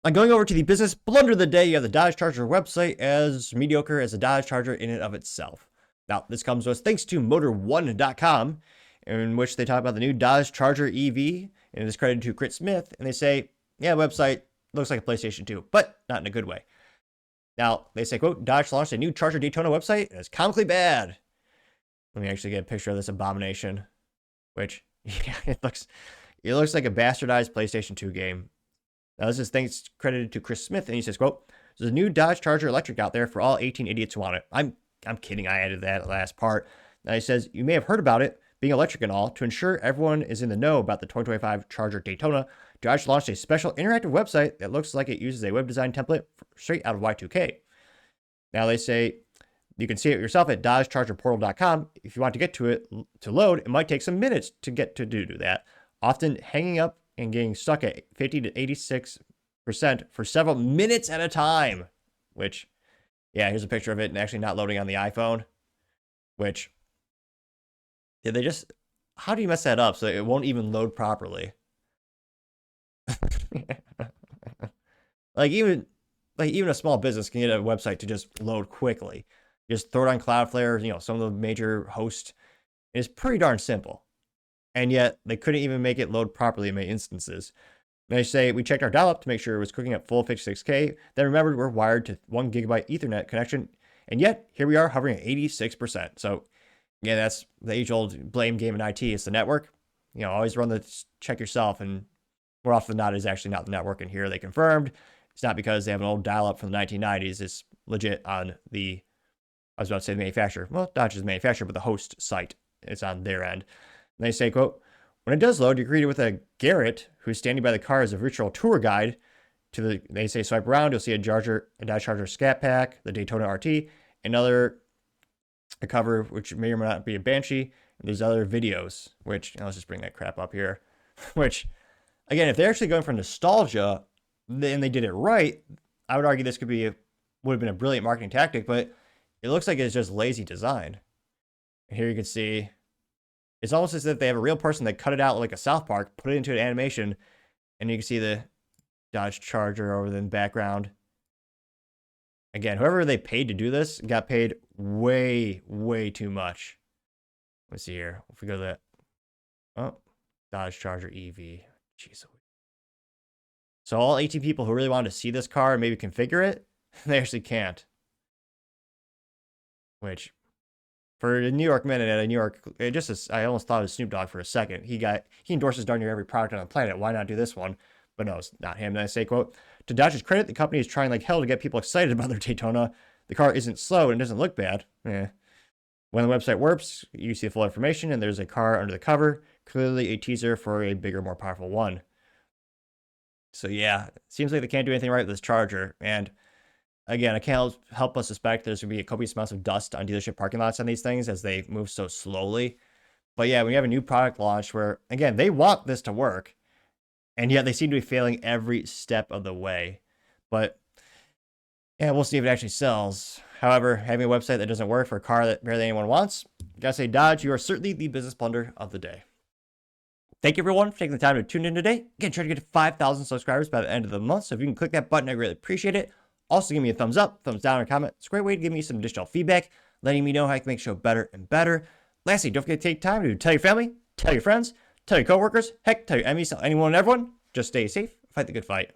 On going over to the business blunder of the day, you have the Dodge Charger website as mediocre as the Dodge Charger in and of itself. Now, this comes to us thanks to Motor1.com, in which they talk about the new Dodge Charger EV, and it is credited to Chris Smith, and they say, yeah, website looks like a PlayStation 2, but not in a good way. Now, they say, quote, Dodge launched a new Charger Daytona website, and it's comically bad. Let me actually get a picture of this abomination, which, yeah, it looks like a bastardized PlayStation 2 game. Now, this is thanks credited to Chris Smith, and he says, quote, there's a new Dodge Charger electric out there for all 18 idiots who want it. I'm kidding, I added that last part. Now he says, you may have heard about it, being electric and all. To ensure everyone is in the know about the 2025 Charger Daytona, Dodge launched a special interactive website that looks like it uses a web design template straight out of Y2K. Now they say, you can see it yourself at dodgechargerportal.com. If you want to get to it to load, it might take some minutes to get to do that, often hanging up and getting stuck at 50 to 86% for several minutes at a time, which, yeah, here's a picture of it and actually not loading on the iPhone, which, did they just, how do you mess that up so it won't even load properly? Even a small business can get a website to just load quickly. Just throw it on Cloudflare, some of the major hosts. It's pretty darn simple. And yet, they couldn't even make it load properly in many instances. They say, we checked our dial-up to make sure it was cooking at full 56K. Then remembered we're wired to 1 gigabyte Ethernet connection. And yet, here we are hovering at 86%. So, yeah, that's the age-old blame game in IT. It's the network. Always run the check yourself. And more often than not, it's actually not the network. And here they confirmed. It's not because they have an old dial-up from the 1990s. It's legit on the, I was about to say the manufacturer. Well, not just the manufacturer, but the host site. It's on their end. And they say, quote, when it does load, you're greeted with a Garrett who's standing by the car as a virtual tour guide. They say swipe Around, you'll see a Dodge Charger Scat Pack, the Daytona RT, a cover which may or may not be a Banshee. And there's other videos, which, let's just bring that crap up here. Which, again, if they're actually going for nostalgia, and they did it right, I would argue this would have been a brilliant marketing tactic, but it looks like it's just lazy design. And here you can see, it's almost as if they have a real person that cut it out like a South Park, put it into an animation, and you can see the Dodge Charger over the background. Again, whoever they paid to do this got paid way, way too much. Let's see here. If we go to that, Dodge Charger EV. Jeez. So all 18 people who really wanted to see this car and maybe configure it, they actually can't. Which, for a New York minute at a New York, I almost thought it was Snoop Dogg for a second. He endorses darn near every product on the planet. Why not do this one? But no, it's not him. And I say, quote, to Dodge's credit, the company is trying like hell to get people excited about their Daytona. The car isn't slow and doesn't look bad. When the website works, you see the full information and there's a car under the cover. Clearly a teaser for a bigger, more powerful one. So yeah, it seems like they can't do anything right with this Charger. And again, I can't help but suspect there's going to be a copious amounts of dust on dealership parking lots on these things as they move so slowly. But yeah, when you have a new product launch where, again, they want this to work, and yet they seem to be failing every step of the way. But yeah, we'll see if it actually sells. However, having a website that doesn't work for a car that barely anyone wants, gotta say, Dodge, you are certainly the business blunder of the day. Thank you, everyone, for taking the time to tune in today. Again, trying to get to 5,000 subscribers by the end of the month. So if you can click that button, I really appreciate it. Also, give me a thumbs up, thumbs down, or comment. It's a great way to give me some additional feedback, letting me know how I can make the show better and better. Lastly, don't forget to take time to tell your family, tell your friends, tell your coworkers, heck, tell your enemies, tell anyone and everyone. Just stay safe, fight the good fight.